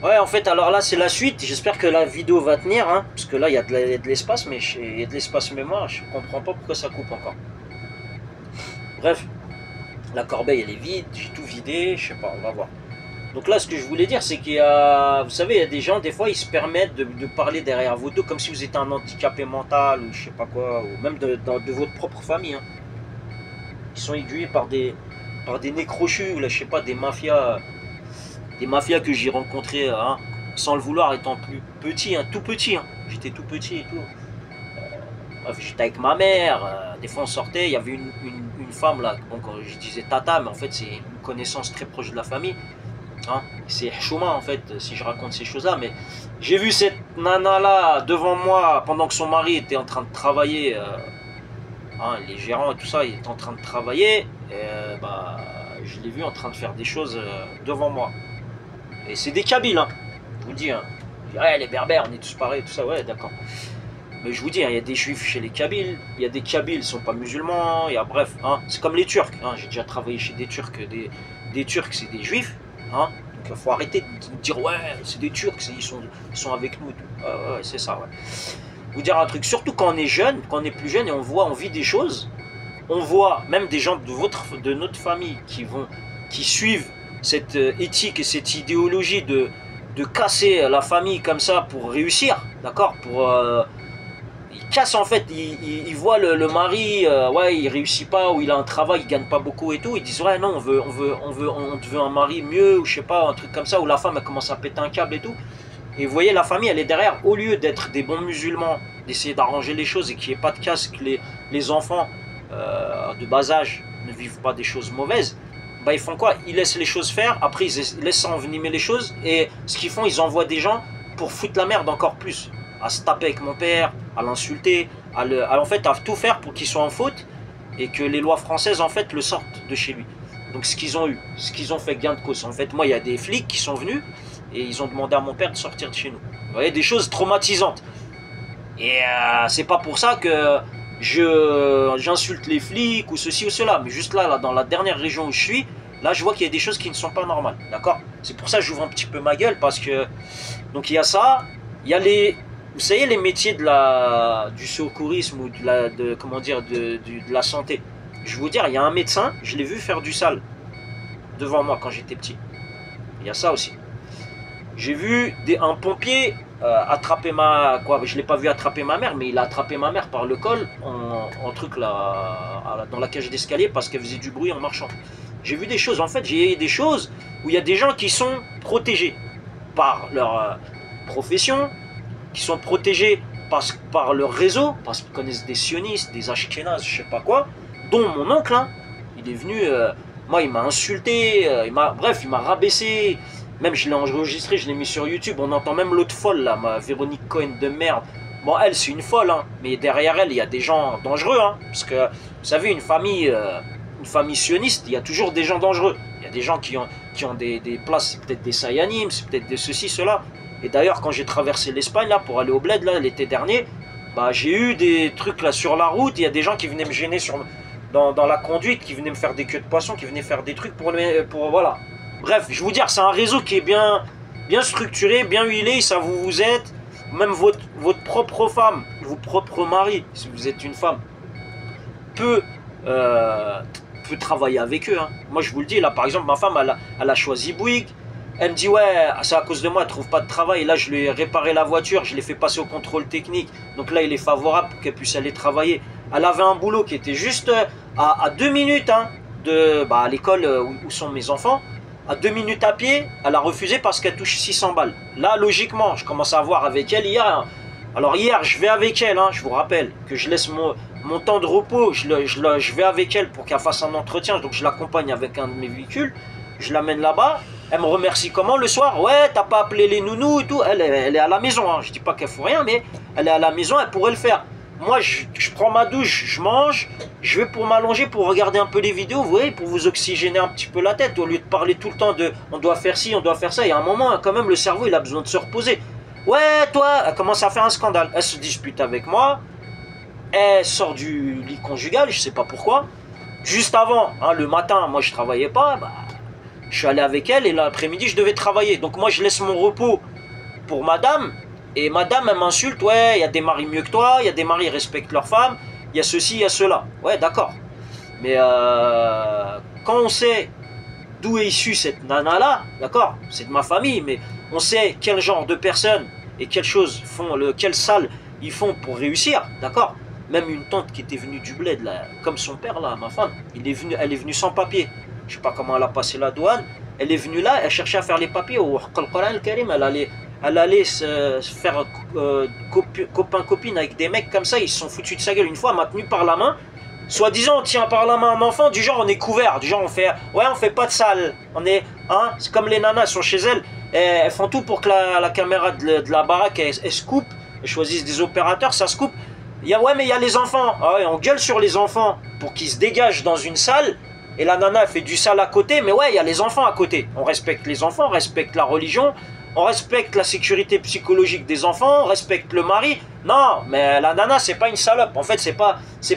Ouais, en fait, alors là, c'est la suite. J'espère que la vidéo va tenir, hein, parce que là, il y a de l'espace, mais il y a de l'espace mémoire. Je comprends pas pourquoi ça coupe encore. Bref, la corbeille, elle est vide. J'ai tout vidé. Je sais pas, on va voir. Donc là, ce que je voulais dire, c'est qu'il y a, vous savez, il y a des gens, des fois, ils se permettent de parler derrière vos dos comme si vous étiez un handicapé mental ou je sais pas quoi, ou même de votre propre famille, hein. Ils sont aiguillés par des nez crochus ou là, je sais pas, des mafias que j'ai rencontrés, hein, sans le vouloir, étant plus petit, hein, tout petit, hein. J'étais tout petit et tout. Bref, j'étais avec ma mère, des fois on sortait, il y avait une femme là, donc je disais tata, mais en fait c'est une connaissance très proche de la famille. Hein. C'est Chouma en fait, si je raconte ces choses-là, mais j'ai vu cette nana là devant moi pendant que son mari était en train de travailler, hein, les gérants et tout ça, il était en train de travailler, et, bah, je l'ai vu en train de faire des choses devant moi. Et c'est des Kabyles, hein, je vous le dis, hein. Je dis, ouais, les berbères, on est tous pareils, tout ça, ouais, d'accord. Mais je vous dis, hein, il y a des juifs chez les Kabyles, il y a des Kabyles qui ne sont pas musulmans, il y a bref, hein, c'est comme les Turcs, hein, j'ai déjà travaillé chez des Turcs, des Turcs c'est des juifs, hein, donc il faut arrêter de dire ouais, c'est des Turcs, ils sont avec nous, ouais, c'est ça, ouais. Vous dire un truc, surtout quand on est jeune, quand on est plus jeune et on vit des choses, on voit même des gens de notre famille qui suivent cette éthique et cette idéologie de casser la famille comme ça pour réussir, d'accord, pour il casse en fait, il voit le mari, ouais, il réussit pas, ou il a un travail, il gagne pas beaucoup et tout, ils disent ouais non, on te veut un mari mieux, ou je sais pas, un truc comme ça, où la femme elle commence à péter un câble et tout. Et vous voyez, la famille elle est derrière, au lieu d'être des bons musulmans, d'essayer d'arranger les choses et qu'il n'y ait pas de casse, que les enfants de bas âge ne vivent pas des choses mauvaises, bah ils font quoi? Ils laissent les choses faire, après ils laissent envenimer les choses, et ce qu'ils font, ils envoient des gens pour foutre la merde encore plus, à se taper avec mon père, à l'insulter, en fait à tout faire pour qu'il soit en faute et que les lois françaises en fait le sortent de chez lui. Donc ce qu'ils ont eu, ce qu'ils ont fait gain de cause. En fait, moi il y a des flics qui sont venus et ils ont demandé à mon père de sortir de chez nous. Vous voyez, des choses traumatisantes. Et c'est pas pour ça que j'insulte les flics ou ceci ou cela, mais juste là, dans la dernière région où je suis, là je vois qu'il y a des choses qui ne sont pas normales, d'accord? C'est pour ça que j'ouvre un petit peu ma gueule, parce que donc il y a ça, il y a vous savez, les métiers du secourisme ou comment dire, de la santé. Je vais vous dire, il y a un médecin, je l'ai vu faire du sale devant moi quand j'étais petit. Il y a ça aussi. J'ai vu un pompier attraper je l'ai pas vu attraper ma mère, mais il a attrapé ma mère par le col en truc là, dans la cage d'escalier parce qu'elle faisait du bruit en marchant. J'ai vu des choses, en fait, j'ai des choses où il y a des gens qui sont protégés par leur profession, qui sont protégés par leur réseau, parce qu'ils connaissent des sionistes, des ashkénazes, je sais pas quoi, dont mon oncle, hein, il est venu, moi il m'a insulté, bref, il m'a rabaissé, même je l'ai enregistré, je l'ai mis sur YouTube, on entend même l'autre folle là, ma Véronique Cohen de merde. Bon, elle c'est une folle, hein, mais derrière elle il y a des gens dangereux, hein, parce que vous savez, une famille sioniste, il y a toujours des gens dangereux. Il y a des gens qui ont des places, c'est peut-être des Sayanim, c'est peut-être des ceci, cela. Et d'ailleurs, quand j'ai traversé l'Espagne là pour aller au bled là l'été dernier, bah j'ai eu des trucs là sur la route. Il y a des gens qui venaient me gêner dans la conduite, qui venaient me faire des queues de poisson, qui venaient faire des trucs pour voilà. Bref, je vous dire, c'est un réseau qui est bien structuré, bien huilé. Ils savent où vous êtes. Même votre propre femme, votre propre mari, si vous êtes une femme, peut travailler avec eux, hein. Moi je vous le dis, là par exemple ma femme elle a choisi Bouygues. Elle me dit ouais, c'est à cause de moi, elle trouve pas de travail. Et là je lui ai réparé la voiture, je l'ai fait passer au contrôle technique. Donc là il est favorable pour qu'elle puisse aller travailler. Elle avait un boulot qui était juste à 2 minutes, hein, à l'école où sont mes enfants. À 2 minutes à pied, elle a refusé parce qu'elle touche 600 balles. Là logiquement, je commence à voir avec elle hier, hein. Alors hier je vais avec elle, hein, je vous rappelle que je laisse mon temps de repos, je vais avec elle pour qu'elle fasse un entretien. Donc je l'accompagne avec un de mes véhicules, je l'amène là-bas. Elle me remercie comment le soir? Ouais, t'as pas appelé les nounous et tout. Elle est à la maison, hein. Je dis pas qu'elle fout rien, mais elle est à la maison, elle pourrait le faire. Moi, je prends ma douche, je mange, je vais pour m'allonger, pour regarder un peu les vidéos, vous voyez, pour vous oxygéner un petit peu la tête, au lieu de parler tout le temps de on doit faire ci, on doit faire ça. Il y a un moment, hein, quand même, le cerveau, il a besoin de se reposer. Ouais, toi, elle commence à faire un scandale. Elle se dispute avec moi, elle sort du lit conjugal, je sais pas pourquoi. Juste avant, hein, le matin, moi je travaillais pas, bah, Je suis allé avec elle et l'après-midi, je devais travailler. Donc moi, je laisse mon repos pour madame. Et madame, elle m'insulte. Ouais, il y a des maris mieux que toi. Il y a des maris qui respectent leurs femmes. Il y a ceci, il y a cela. Ouais, d'accord. Mais quand on sait d'où est issue cette nana-là, d'accord, c'est de ma famille, mais on sait quel genre de personnes et quelles choses font, quelle salle ils font pour réussir, d'accord. Même une tante qui était venue du bled, là, comme son père, là, ma femme, elle est venue sans papier. Je sais pas comment elle a passé la douane. Elle est venue là, elle cherchait à faire les papiers. Au Coran al-Karim, elle allait se faire copain-copine avec des mecs comme ça. Ils se sont foutus de sa gueule. Une fois, elle m'a tenu par la main. Soi-disant, on tient par la main un enfant, du genre on est couvert, du genre on fait, ouais, on fait pas de sale. On est, hein, c'est comme les nanas, elles sont chez elles, elles font tout pour que la caméra de la baraque, elle se coupe, elles choisissent des opérateurs, ça se coupe. Ouais, mais il y a les enfants. Ah ouais, on gueule sur les enfants pour qu'ils se dégagent dans une salle. Et la nana, elle fait du sale à côté. Mais ouais, il y a les enfants à côté. On respecte les enfants, on respecte la religion. On respecte la sécurité psychologique des enfants. On respecte le mari. Non, mais la nana, c'est pas une salope. En fait, c'est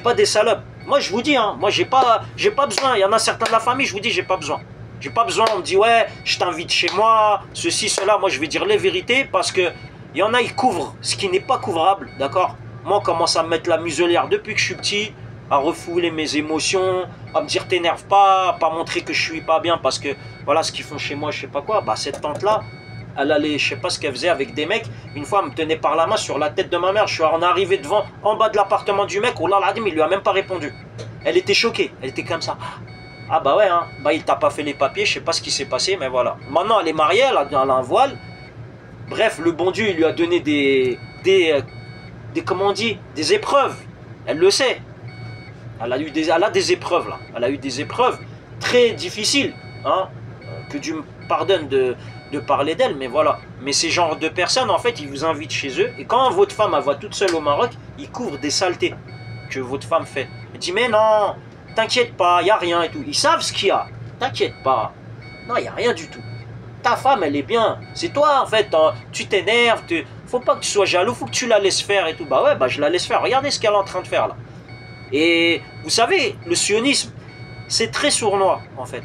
pas des salopes. Moi, je vous dis, hein, moi, j'ai pas besoin. Il y en a certains de la famille, je vous dis, j'ai pas besoin. J'ai pas besoin. On me dit, ouais, je t'invite chez moi, ceci, cela. Moi, je vais dire les vérités parce que il y en a, ils couvrent ce qui n'est pas couvrable. D'accord? Moi, on commence à me mettre la muselière depuis que je suis petit, à refouler mes émotions, à me dire t'énerve pas, à pas montrer que je suis pas bien parce que voilà ce qu'ils font chez moi, je sais pas quoi. Bah, cette tante-là, elle allait, je sais pas ce qu'elle faisait avec des mecs. Une fois, elle me tenait par la main sur la tête de ma mère. On est arrivé devant, en bas de l'appartement du mec. Oh là là, il lui a même pas répondu. Elle était choquée, elle était comme ça. Ah bah ouais, hein. Bah, il t'a pas fait les papiers, je sais pas ce qui s'est passé, mais voilà. Maintenant, elle est mariée, elle a un voile. Bref, le bon Dieu, il lui a donné des comment on dit, des épreuves. Elle le sait. Elle a des épreuves là. Elle a eu des épreuves très difficiles. Hein, que Dieu me pardonne de parler d'elle, mais voilà. Mais ces genres de personnes, en fait, ils vous invitent chez eux. Et quand votre femme elle va toute seule au Maroc, ils couvrent des saletés que votre femme fait. Elle dit, mais non, t'inquiète pas, il n'y a rien et tout. Ils savent ce qu'il y a. T'inquiète pas. Non, il n'y a rien du tout. Ta femme, elle est bien. C'est toi, en fait, tu t'énerves, faut pas que tu sois jaloux, faut que tu la laisses faire et tout. Bah ouais, bah je la laisse faire. Regardez ce qu'elle est en train de faire là. Et vous savez, le sionisme, c'est très sournois, en fait.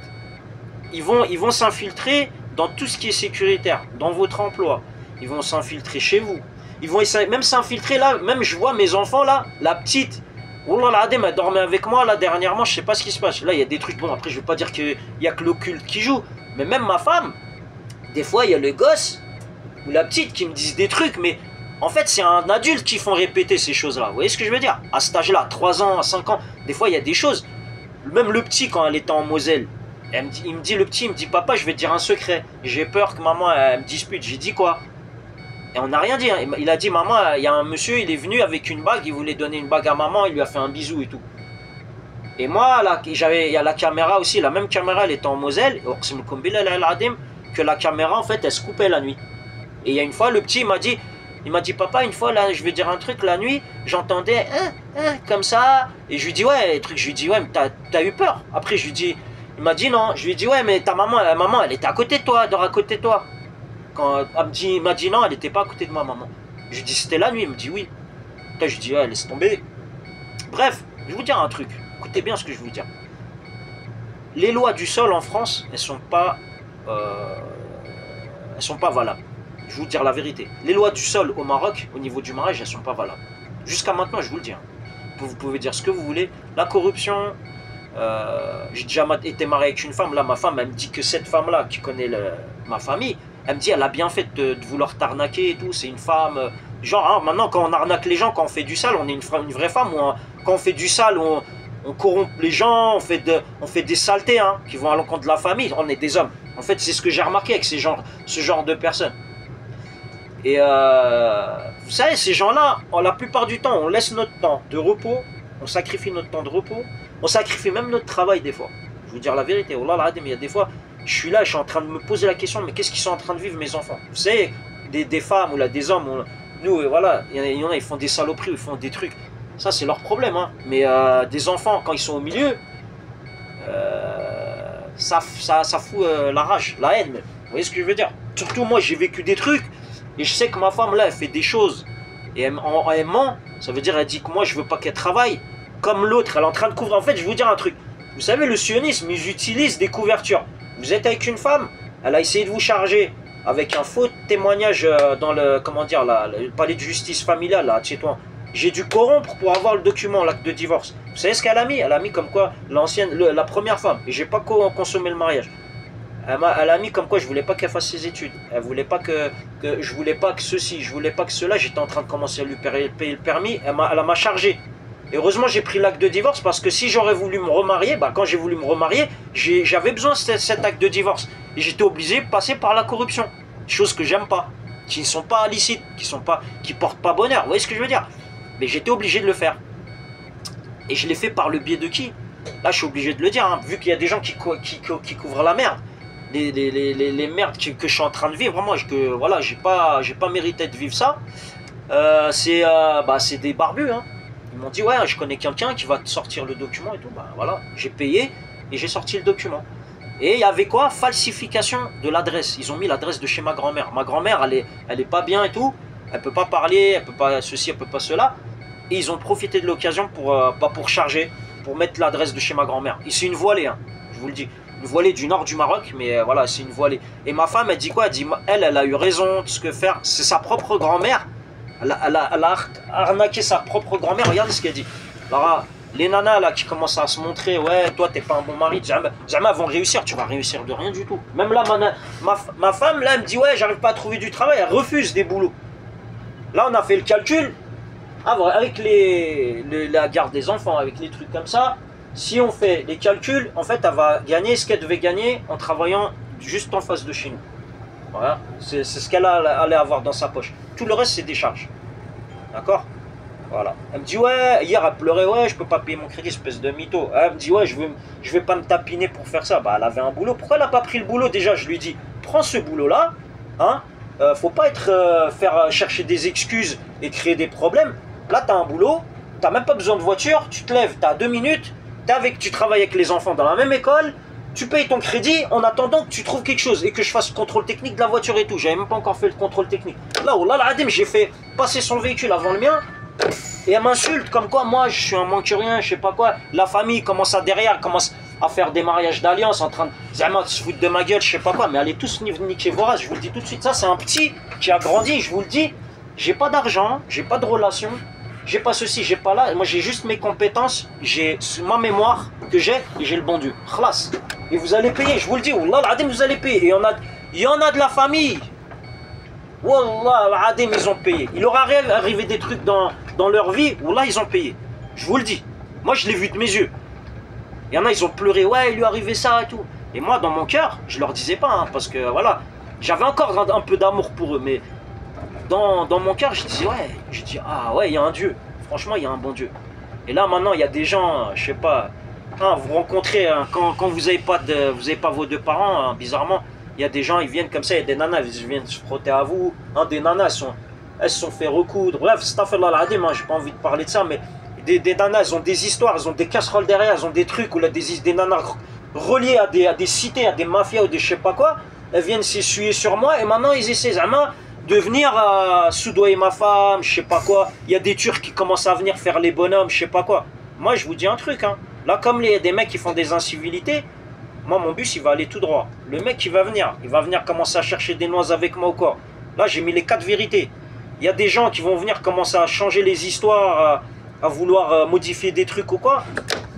Ils vont s'infiltrer dans tout ce qui est sécuritaire, dans votre emploi. Ils vont s'infiltrer chez vous. Ils vont même s'infiltrer là. Même je vois mes enfants là, la petite. Wallah l'adem, elle dormait avec moi là dernièrement, je sais pas ce qui se passe. Là, il y a des trucs. Bon, après, je vais pas dire qu'il y a que l'occulte qui joue. Mais même ma femme, des fois, il y a le gosse ou la petite qui me disent des trucs, mais en fait, c'est un adulte qui font répéter ces choses-là. Vous voyez ce que je veux dire? À cet âge-là, 3 ans, à 5 ans, des fois, il y a des choses. Même le petit, quand elle était en Moselle, il me dit, papa, je vais te dire un secret. J'ai peur que maman, elle me dispute. J'ai dit quoi? Et on n'a rien dit. Hein. Il a dit, maman, il y a un monsieur, il est venu avec une bague, il voulait donner une bague à maman, il lui a fait un bisou et tout. Et moi, là, il y a la caméra aussi, la même caméra, elle était en Moselle, que la caméra, en fait, elle se coupait la nuit. Et il y a une fois, le petit, il m'a dit, papa, une fois, là, je vais dire un truc, la nuit, j'entendais, comme ça, et je lui dis, ouais, je lui dis, ouais, mais t'as eu peur. Après, je lui dis, il m'a dit non, je lui ai dit, ouais, mais ta maman, elle était à côté de toi, elle dort à côté de toi. Quand il m'a dit non, elle n'était pas à côté de moi, maman. Je lui dis, c'était la nuit, il me dit oui. Là, je lui dis, ouais, laisse tomber. Bref, je vais vous dire un truc, écoutez bien ce que je vais vous dire. Les lois du sol en France, elles sont pas valables. Je vais vous dire la vérité. Les lois du sol au Maroc, au niveau du mariage, elles sont pas valables. Jusqu'à maintenant, je vous le dis. Hein. Vous pouvez dire ce que vous voulez. La corruption, j'ai déjà été marié avec une femme. Là, ma femme, elle me dit que cette femme-là, qui connaît ma famille, elle me dit, elle a bien fait de vouloir t'arnaquer et tout. C'est une femme... genre, hein, maintenant, quand on arnaque les gens, quand on fait du sale, on est une vraie femme. Quand on fait du sale, on corrompt les gens, on fait des saletés hein, qui vont à l'encontre de la famille. On est des hommes. En fait, c'est ce que j'ai remarqué avec ce genre de personnes. Et vous savez, ces gens-là, la plupart du temps, on laisse notre temps de repos, on sacrifie notre temps de repos, on sacrifie même notre travail des fois. Je vais vous dire la vérité, oh là là, mais il y a des fois, je suis là, je suis en train de me poser la question, mais qu'est-ce qu'ils sont en train de vivre mes enfants? Vous savez, des femmes ou là, des hommes, nous, voilà, il y en a, ils font des saloperies, ils font des trucs. Ça, c'est leur problème, hein. Mais des enfants, quand ils sont au milieu, ça fout la rage, la haine même. Vous voyez ce que je veux dire? Surtout moi, j'ai vécu des trucs, et je sais que ma femme, là, elle fait des choses, et elle ment, ça veut dire, elle dit que moi, je veux pas qu'elle travaille, comme l'autre, elle est en train de couvrir. En fait, je vais vous dire un truc. Vous savez, le sionisme, ils utilisent des couvertures. Vous êtes avec une femme, elle a essayé de vous charger avec un faux témoignage dans le, comment dire, le palais de justice familiale, là, chez toi. J'ai dû corrompre pour avoir le document, l'acte de divorce. Vous savez ce qu'elle a mis? Elle a mis comme quoi la première femme, et j'ai pas consommé le mariage. Elle a mis comme quoi je voulais pas qu'elle fasse ses études. Elle voulait pas que je voulais pas que ceci, je voulais pas que cela. J'étais en train de commencer à lui payer le permis. Elle m'a chargé. Et heureusement j'ai pris l'acte de divorce parce que si j'aurais voulu me remarier, bah, quand j'ai voulu me remarier, j'avais besoin de cet acte de divorce. Et j'étais obligé de passer par la corruption. Chose que j'aime pas. Qui ne sont pas licites, qui portent pas bonheur. Vous voyez ce que je veux dire? Mais j'étais obligé de le faire. Et je l'ai fait par le biais de qui? Là je suis obligé de le dire, hein, vu qu'il y a des gens qui couvrent la merde. Les merdes que je suis en train de vivre, moi, voilà, j'ai pas mérité de vivre ça. C'est des barbus, hein. Ils m'ont dit, ouais, je connais quelqu'un qui va te sortir le document et tout. Bah voilà, j'ai payé et j'ai sorti le document. Et il y avait quoi? Falsification de l'adresse. Ils ont mis l'adresse de chez ma grand-mère. Ma grand-mère, elle est pas bien et tout. Elle peut pas parler, elle peut pas ceci, elle peut pas cela. Et ils ont profité de l'occasion pour charger, pour mettre l'adresse de chez ma grand-mère. Et c'est une voilée, hein, je vous le dis. Une voilée du nord du Maroc, mais voilà, c'est une voilée. Et ma femme, elle dit quoi? Elle dit, elle a eu raison de ce que faire. C'est sa propre grand-mère. Elle a arnaqué sa propre grand-mère. Regardez ce qu'elle dit. Alors, les nanas là qui commencent à se montrer, ouais, toi t'es pas un bon mari, jamais vont réussir. Tu vas réussir de rien du tout. Même là, ma femme, là, elle me dit, ouais, j'arrive pas à trouver du travail. Elle refuse des boulots. Là, on a fait le calcul. Avec la garde des enfants, avec les trucs comme ça. Si on fait les calculs, en fait, elle va gagner ce qu'elle devait gagner en travaillant juste en face de chez nous. Voilà, c'est ce qu'elle allait avoir dans sa poche. Tout le reste, c'est des charges. D'accord? Voilà. Elle me dit, ouais, hier, elle pleurait, ouais, je peux pas payer mon crédit, espèce de mytho. Elle me dit, ouais, je vais pas me tapiner pour faire ça. Bah, elle avait un boulot. Pourquoi elle n'a pas pris le boulot? Déjà, je lui dis, prends ce boulot-là, hein, faut pas chercher des excuses et créer des problèmes. Là, tu as un boulot, tu n'as même pas besoin de voiture, tu te lèves, tu as 2 minutes, tu travailles avec les enfants dans la même école, tu payes ton crédit en attendant que tu trouves quelque chose et que je fasse le contrôle technique de la voiture et tout. J'avais même pas encore fait le contrôle technique. Là, oh là, j'ai fait passer son véhicule avant le mien et elle m'insulte comme quoi moi je suis un mancurien, je sais pas quoi. La famille commence commence à faire des mariages d'alliance en train de se foutre de ma gueule, je sais pas quoi. Mais allez tous niquer vos races, je vous le dis tout de suite. Ça, c'est un petit qui a grandi, je vous le dis. J'ai pas d'argent, j'ai pas de relation. J'ai pas ceci, j'ai pas là. Moi, j'ai juste mes compétences, j'ai ma mémoire que j'ai et j'ai le bon Dieu. Khlas. Et vous allez payer, je vous le dis. Wallah al-Adim, vous allez payer. Et il y en a de la famille. Wallah al-Adim, ils ont payé. Il leur arrivé des trucs dans leur vie. Wallah, ils ont payé. Je vous le dis. Moi, je l'ai vu de mes yeux. Il y en a, ils ont pleuré. Ouais, il lui est arrivé ça et tout. Et moi, dans mon cœur, je leur disais pas. Hein, parce que voilà, j'avais encore un peu d'amour pour eux. Mais dans mon cœur, je disais, ouais, ah ouais, il y a un Dieu. Franchement, il y a un bon Dieu. Et là, maintenant, il y a des gens, je sais pas, hein, vous rencontrez, hein, quand vous n'avez pas vos deux parents, hein, bizarrement, il y a des gens, ils viennent comme ça, il y a des nanas, ils viennent se frotter à vous. Hein, des nanas, elles se sont fait recoudre. Bref, c'est hein, j'ai pas envie de parler de ça, mais des nanas, elles ont des histoires, elles ont des casseroles derrière, elles ont des trucs, ou là, des nanas reliées à des cités, à des mafias ou des je sais pas quoi. Elles viennent s'essuyer sur moi, et maintenant, ils essaient, de venir soudoyer ma femme, je sais pas quoi. Il y a des Turcs qui commencent à venir faire les bonhommes, je sais pas quoi. Moi, je vous dis un truc, hein. Là, comme il y a des mecs qui font des incivilités, moi, mon bus, il va aller tout droit. Le mec, il va venir commencer à chercher des noises avec moi ou quoi. Là, j'ai mis les 4 vérités. Il y a des gens qui vont venir commencer à changer les histoires, à vouloir modifier des trucs ou quoi.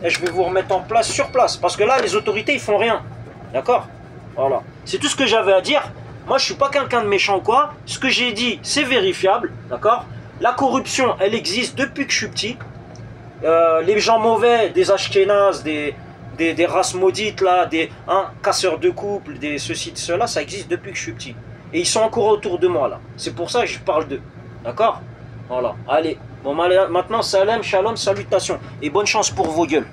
Et je vais vous remettre en place sur place. Parce que là, les autorités, ils font rien. D'accord? Voilà. C'est tout ce que j'avais à dire. Moi, je suis pas quelqu'un de méchant ou quoi. Ce que j'ai dit, c'est vérifiable, d'accord? La corruption, elle existe depuis que je suis petit. Les gens mauvais, des ashkénazes, des races maudites, là, des casseurs de couple, des ceci, de cela, ça existe depuis que je suis petit. Et ils sont encore autour de moi, là. C'est pour ça que je parle d'eux, d'accord? Voilà, allez. Bon, maintenant, salam, shalom, salutations. Et bonne chance pour vos gueules.